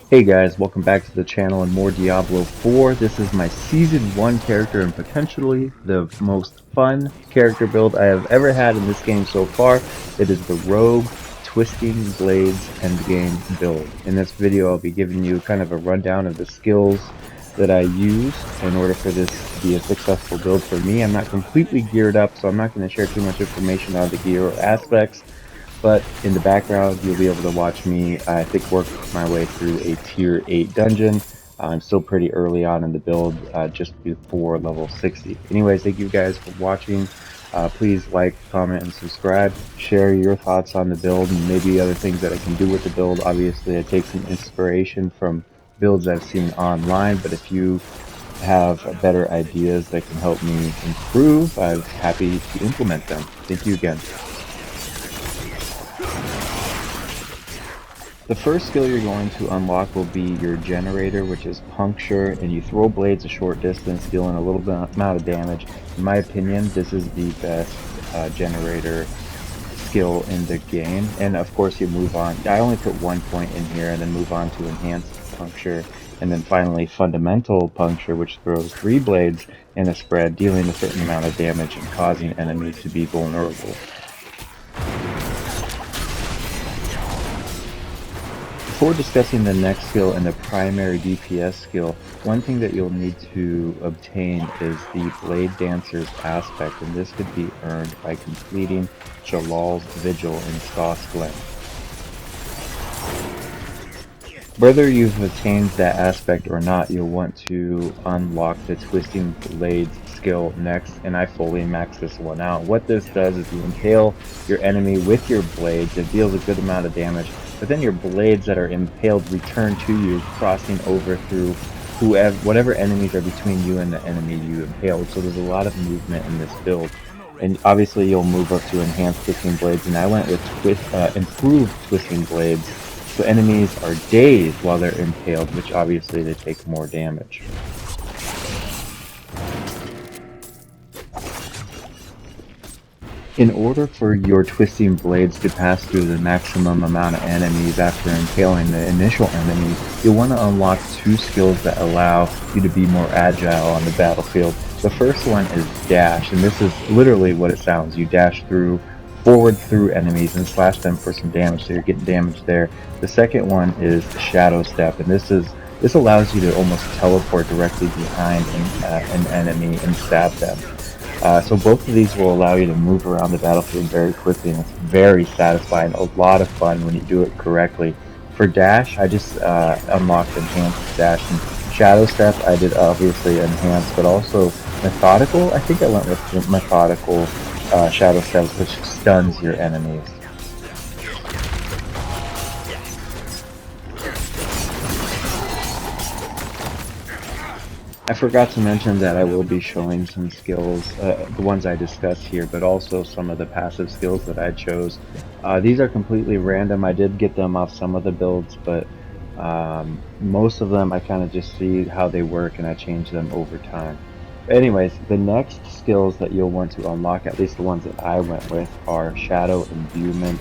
Hey guys, welcome back to the channel and more Diablo 4. This is my Season 1 character and potentially the most fun character build I have ever had in this game so far. It is the Rogue Twisting Blades endgame build. In this video I'll be giving you kind of a rundown of the skills that I use in order for this to be a successful build for me. I'm not completely geared up, so I'm not going to share too much information on the gear or aspects. But in the background, you'll be able to watch me, I think, work my way through a tier 8 dungeon. I'm still pretty early on in the build, just before level 60. Anyways, thank you guys for watching. Please like, comment, and subscribe. Share your thoughts on the build and maybe other things that I can do with the build. Obviously, I take some inspiration from builds I've seen online, but if you have better ideas that can help me improve, I'm happy to implement them. Thank you again. The first skill you're going to unlock will be your generator, which is puncture, and you throw blades a short distance, dealing a little bit amount of damage. In my opinion, this is the best generator skill in the game, and of course you move on. I only put 1 point in here and then move on to enhanced puncture, and then finally fundamental puncture, which throws 3 blades in a spread, dealing a certain amount of damage and causing enemies to be vulnerable. Before discussing the next skill and the primary DPS skill, one thing that you'll need to obtain is the Blade Dancer's aspect, and this could be earned by completing Jalal's Vigil in Sauce Glen. Whether you've attained that aspect or not, you'll want to unlock the Twisting Blades skill next, and I fully maxed this one out. What this does is you impale your enemy with your blades. It deals a good amount of damage, but then your blades that are impaled return to you, crossing over through whatever enemies are between you and the enemy you impaled. So there's a lot of movement in this build. And obviously you'll move up to enhanced twisting blades, and I went with improved twisting blades. So enemies are dazed while they're impaled, which obviously they take more damage. In order for your twisting blades to pass through the maximum amount of enemies after impaling the initial enemy, you'll want to unlock 2 skills that allow you to be more agile on the battlefield. The first one is dash, and this is literally what it sounds. You dash forward through enemies and slash them for some damage, so you're getting damage there. The second one is shadow step, and this allows you to almost teleport directly behind an enemy and stab them. So both of these will allow you to move around the battlefield very quickly, and it's very satisfying, a lot of fun when you do it correctly. For dash, I just unlocked enhanced dash, and shadow step I did obviously enhanced, but also methodical. I think I went with methodical shadow steps, which stuns your enemies. I forgot to mention that I will be showing some skills, the ones I discussed here, but also some of the passive skills that I chose. These are completely random. I did get them off some of the builds, but most of them I kind of just see how they work and I change them over time. But anyways, the next skills that you'll want to unlock, at least the ones that I went with, are Shadow Imbuement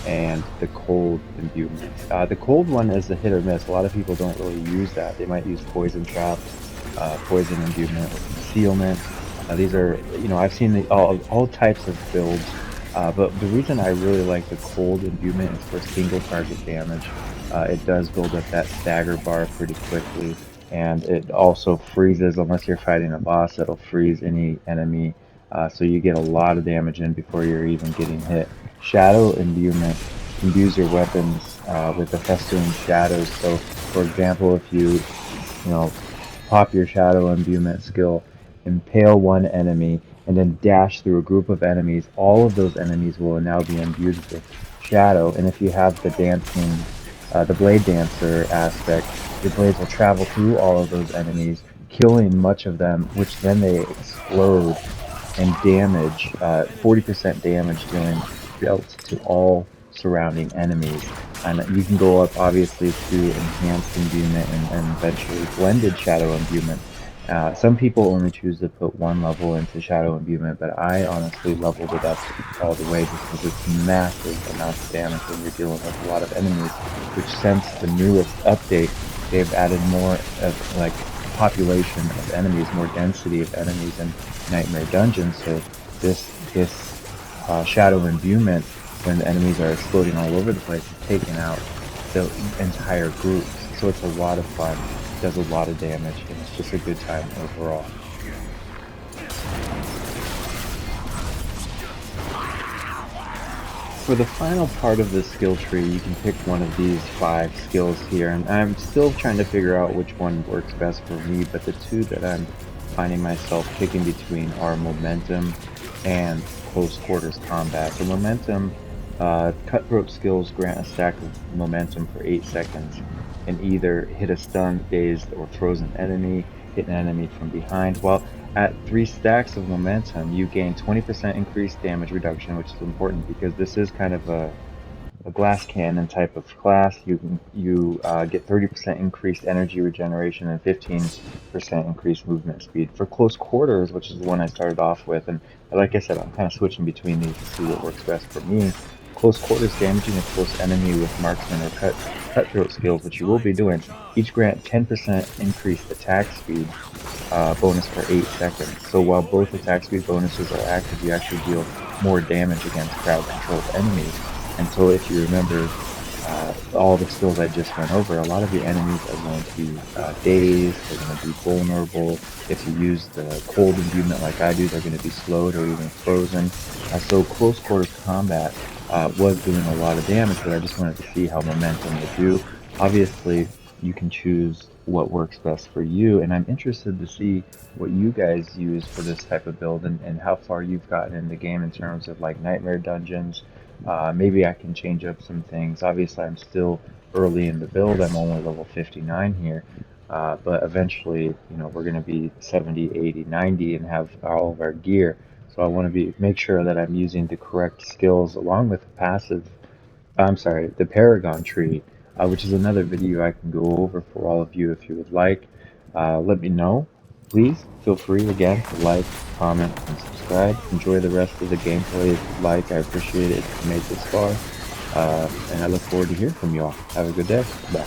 and the Cold Imbuement. The Cold one is a hit or miss. A lot of people don't really use that. They might use Poison Trap, Poison Imbuement, or Concealment. These are, I've seen all types of builds, but the reason I really like the Cold Imbuement is for single target damage. It does build up that stagger bar pretty quickly, and it also freezes, unless you're fighting a boss, it'll freeze any enemy, so you get a lot of damage in before you're even getting hit. Shadow Imbuement imbues your weapons with the festoon shadows. So, for example, if you pop your Shadow Imbuement skill, impale one enemy, and then dash through a group of enemies, all of those enemies will now be imbued with Shadow, and if you have the Blade Dancer aspect, your blades will travel through all of those enemies, killing much of them, which then they explode and damage, 40% damage, dealing dealt to all surrounding enemies. And you can go up obviously to enhanced imbuement and eventually blended shadow imbuement. Some people only choose to put one level into Shadow Imbuement, but I honestly leveled it up all the way just because it's massive amounts of damage when you're dealing with a lot of enemies, which since the newest update, they've added more of like population of enemies, more density of enemies in Nightmare Dungeons. So this Shadow Imbuement, when the enemies are exploding all over the place, is taking out the entire groups. So it's a lot of fun, does a lot of damage, and it's just a good time overall. For the final part of the skill tree, you can pick one of these 5 skills here, and I'm still trying to figure out which one works best for me, but the two that I'm finding myself picking between are momentum and close quarters combat. So momentum, cutthroat skills grant a stack of momentum for 8 seconds and either hit a stunned, dazed, or frozen enemy, hit an enemy from behind, while at 3 stacks of momentum, you gain 20% increased damage reduction, which is important because this is kind of a glass cannon type of class. You get 30% increased energy regeneration and 15% increased movement speed. For close quarters, which is the one I started off with, and like I said, I'm kind of switching between these to see what works best for me. Close quarters damaging a close enemy with marksman or cutthroat skills, which you will be doing, each grant 10% increased attack speed bonus for 8 seconds. So while both attack speed bonuses are active, you actually deal more damage against crowd-controlled enemies. And so if you remember all the skills I just went over, a lot of the enemies are going to be dazed, they're going to be vulnerable. If you use the cold imbuement like I do, they're going to be slowed or even frozen. So close quarters combat was doing a lot of damage, but I just wanted to see how momentum would do. Obviously, you can choose what works best for you, and I'm interested to see what you guys use for this type of build and how far you've gotten in the game in terms of like Nightmare Dungeons. Maybe I can change up some things. Obviously, I'm still early in the build. I'm only level 59 here. But eventually, you know, we're going to be 70, 80, 90 and have all of our gear. So I want to make sure that I'm using the correct skills along with the passive, I'm sorry, the Paragon tree, which is another video I can go over for all of you if you would like. Let me know. Please feel free again to like, comment, and subscribe. Enjoy the rest of the gameplay if you'd like. I appreciate it if you made this far. And I look forward to hearing from you all. Have a good day. Bye.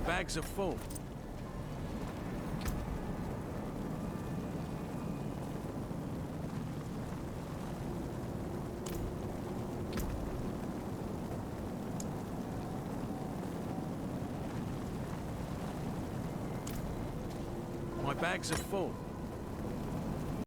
Bags are full. My bags are full.